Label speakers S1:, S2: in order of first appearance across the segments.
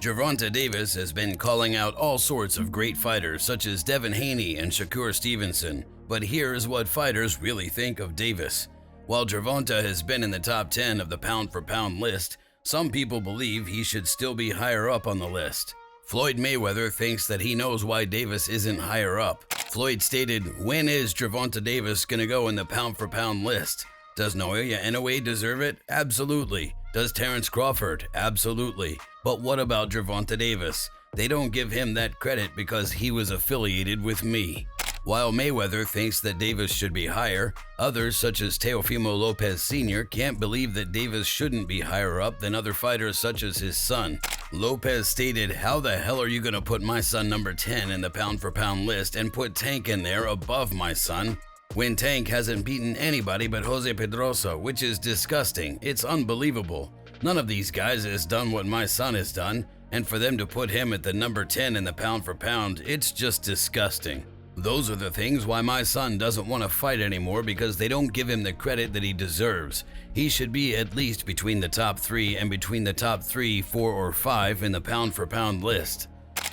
S1: Gervonta Davis has been calling out all sorts of great fighters such as Devin Haney and Shakur Stevenson, but here's what fighters really think of Davis. While Gervonta has been in the top 10 of the pound-for-pound list, some people believe he should still be higher up on the list. Floyd Mayweather thinks that he knows why Davis isn't higher up. Floyd stated, "When is Gervonta Davis gonna go in the pound-for-pound list? Does Naoya Inoue deserve it? Absolutely. Does Terrence Crawford? Absolutely. But what about Gervonta Davis? They don't give him that credit because he was affiliated with me." While Mayweather thinks that Davis should be higher, others such as Teofimo Lopez Sr. can't believe that Davis shouldn't be higher up than other fighters such as his son. Lopez stated, "How the hell are you gonna put my son number 10 in the pound-for-pound list and put Tank in there above my son? When Tank hasn't beaten anybody but Jose Pedrosa, which is disgusting. It's unbelievable. None of these guys has done what my son has done, and for them to put him at the number 10 in the pound for pound, it's just disgusting. Those are the things why my son doesn't want to fight anymore, because they don't give him the credit that he deserves. He should be at least between the top 3 and between the top 3, 4, or 5 in the pound for pound list."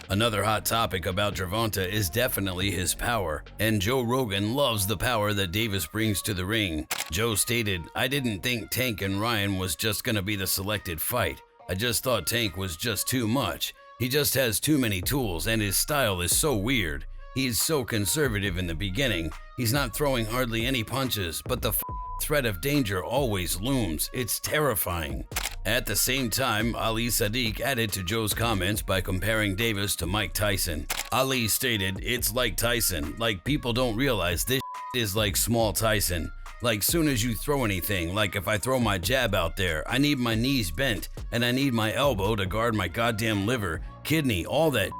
S1: Another hot topic about Gervonta is definitely his power, and Joe Rogan loves the power that Davis brings to the ring. Joe stated, "I didn't think Tank and Ryan was just gonna be the selected fight. I just thought Tank was just too much. He just has too many tools and his style is so weird. He's so conservative in the beginning. He's not throwing hardly any punches, but the threat of danger always looms. It's terrifying." At the same time, Ali Sadiq added to Joe's comments by comparing Davis to Mike Tyson. Ali stated, "It's like Tyson. Like, people don't realize this is like small Tyson. Like, soon as you throw anything, like if I throw my jab out there, I need my knees bent, and I need my elbow to guard my goddamn liver, kidney, all that.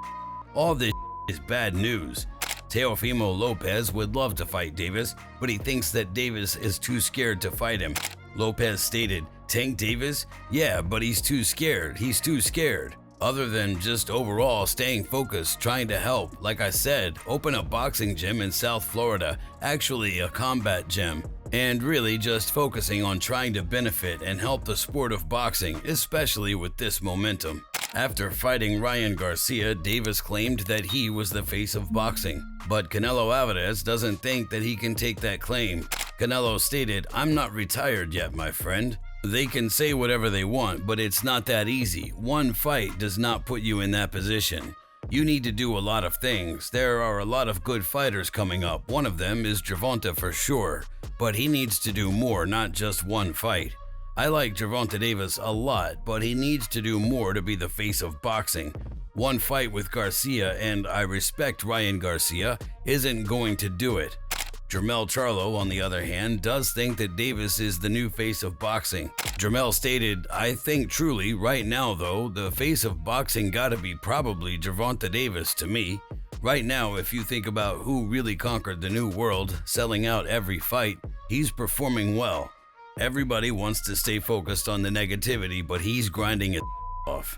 S1: All this is bad news." Teofimo Lopez would love to fight Davis, but he thinks that Davis is too scared to fight him. Lopez stated, "Tank Davis? Yeah, but he's too scared. He's too scared. Other than just overall staying focused, trying to help. Like I said, open a boxing gym in South Florida, actually a combat gym, and really just focusing on trying to benefit and help the sport of boxing, especially with this momentum." After fighting Ryan Garcia, Davis claimed that he was the face of boxing, but Canelo Alvarez doesn't think that he can take that claim. Canelo stated, "I'm not retired yet, my friend. They can say whatever they want, but it's not that easy. One fight does not put you in that position. You need to do a lot of things. There are a lot of good fighters coming up. One of them is Gervonta for sure, but he needs to do more, not just one fight. I like Gervonta Davis a lot, but he needs to do more to be the face of boxing. One fight with Garcia, and I respect Ryan Garcia, isn't going to do it." Jermell Charlo, on the other hand, does think that Davis is the new face of boxing. Jermell stated, "I think truly, right now though, the face of boxing gotta be probably Gervonta Davis to me. Right now, if you think about who really conquered the new world, selling out every fight, he's performing well. Everybody wants to stay focused on the negativity, but he's grinding it off."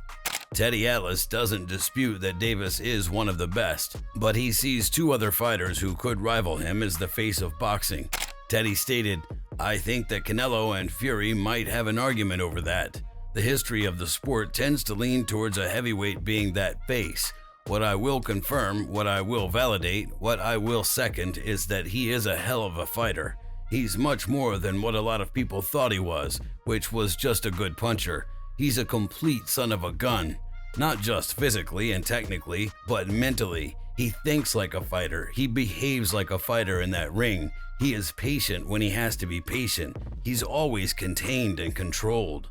S1: Teddy Atlas doesn't dispute that Davis is one of the best, but he sees two other fighters who could rival him as the face of boxing. Teddy stated, "I think that Canelo and Fury might have an argument over that. The history of the sport tends to lean towards a heavyweight being that face. What I will confirm, what I will validate, what I will second is that he is a hell of a fighter. He's much more than what a lot of people thought he was, which was just a good puncher. He's a complete son of a gun. Not just physically and technically, but mentally. He thinks like a fighter. He behaves like a fighter in that ring. He is patient when he has to be patient. He's always contained and controlled."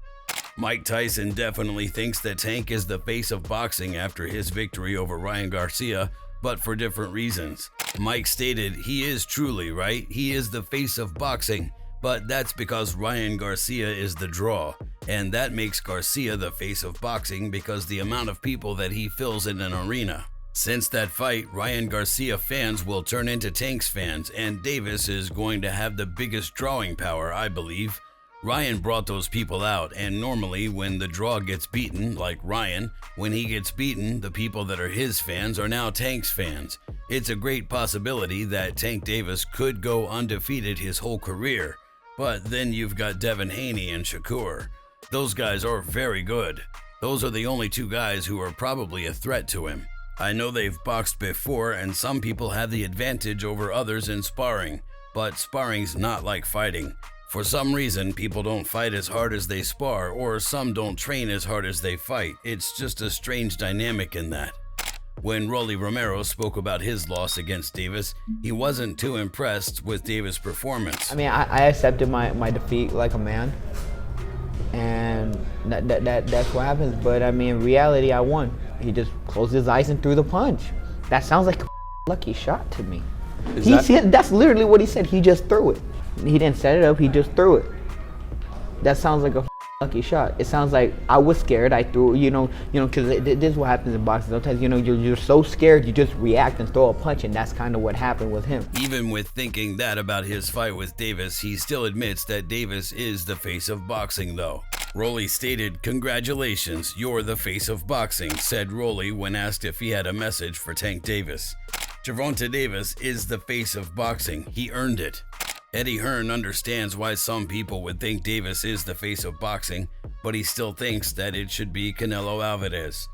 S1: Mike Tyson definitely thinks that Tank is the face of boxing after his victory over Ryan Garcia, but for different reasons. Mike stated, "He is truly, right? He is the face of boxing, but that's because Ryan Garcia is the draw, and that makes Garcia the face of boxing because the amount of people that he fills in an arena. Since that fight, Ryan Garcia fans will turn into Tank's fans, and Davis is going to have the biggest drawing power, I believe. Ryan brought those people out, and normally when the draw gets beaten, like Ryan, when he gets beaten, the people that are his fans are now Tank's fans. It's a great possibility that Tank Davis could go undefeated his whole career, but then you've got Devin Haney and Shakur. Those guys are very good. Those are the only two guys who are probably a threat to him. I know they've boxed before, and some people have the advantage over others in sparring, but sparring's not like fighting. For some reason, people don't fight as hard as they spar, or some don't train as hard as they fight. It's just a strange dynamic in that. When Romero spoke about his loss against Davis, he wasn't too impressed with Davis' performance.
S2: I mean, I accepted my defeat like a man, and that's what happens. But I mean, in reality, I won. He just closed his eyes and threw the punch. That sounds like a lucky shot to me. That's literally what he said. He just threw it. He didn't set it up. He just threw it. That sounds like a lucky shot. It sounds like I was scared. I threw, because this is what happens in boxing. Sometimes, you're so scared, you just react and throw a punch, and that's kind of what happened with him.
S1: Even with thinking that about his fight with Davis, he still admits that Davis is the face of boxing, though. Rolly stated, "Congratulations, you're the face of boxing," said Rolly when asked if he had a message for Tank Davis. Gervonta Davis is the face of boxing. He earned it. Eddie Hearn understands why some people would think Davis is the face of boxing, but he still thinks that it should be Canelo Alvarez.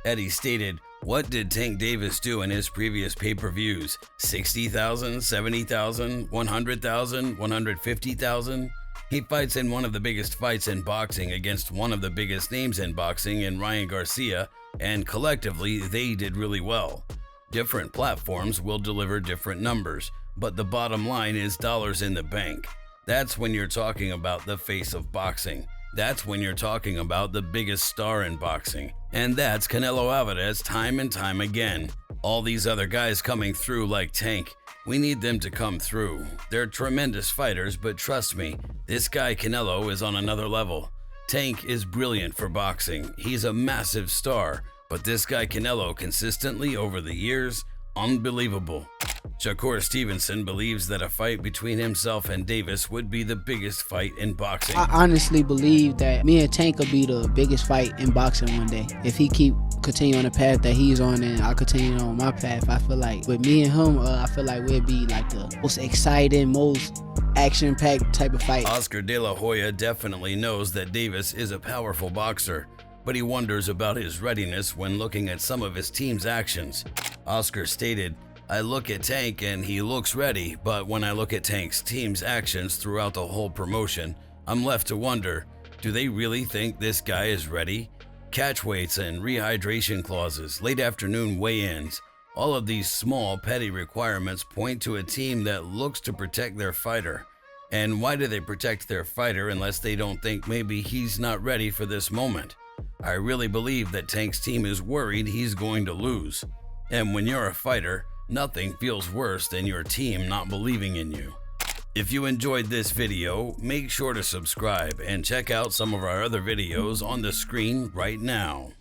S1: Eddie stated, "What did Tank Davis do in his previous pay-per-views? 60,000, 70,000, 100,000, 150,000? He fights in one of the biggest fights in boxing against one of the biggest names in boxing in Ryan Garcia, and collectively they did really well. Different platforms will deliver different numbers, but the bottom line is dollars in the bank. That's when you're talking about the face of boxing. That's when you're talking about the biggest star in boxing. And that's Canelo Alvarez time and time again. All these other guys coming through like Tank, we need them to come through. They're tremendous fighters, but trust me, this guy Canelo is on another level. Tank is brilliant for boxing. He's a massive star, but this guy Canelo consistently over the years, unbelievable." Shakur Stevenson believes that a fight between himself and Davis would be the biggest fight in boxing.
S3: I honestly believe that me and Tank will be the biggest fight in boxing one day. If he continue on the path that he's on and I continue on my path, I feel like with me and him, I feel like we'll be like the most exciting, most action-packed type of fight.
S1: Oscar De La Hoya definitely knows that Davis is a powerful boxer, but he wonders about his readiness when looking at some of his team's actions. Oscar stated, "I look at Tank and he looks ready, but when I look at Tank's team's actions throughout the whole promotion, I'm left to wonder, do they really think this guy is ready? Catch weights and rehydration clauses, late afternoon weigh-ins, all of these small petty requirements point to a team that looks to protect their fighter. And why do they protect their fighter unless they don't think maybe he's not ready for this moment? I really believe that Tank's team is worried he's going to lose. And when you're a fighter, nothing feels worse than your team not believing in you." If you enjoyed this video, make sure to subscribe and check out some of our other videos on the screen right now.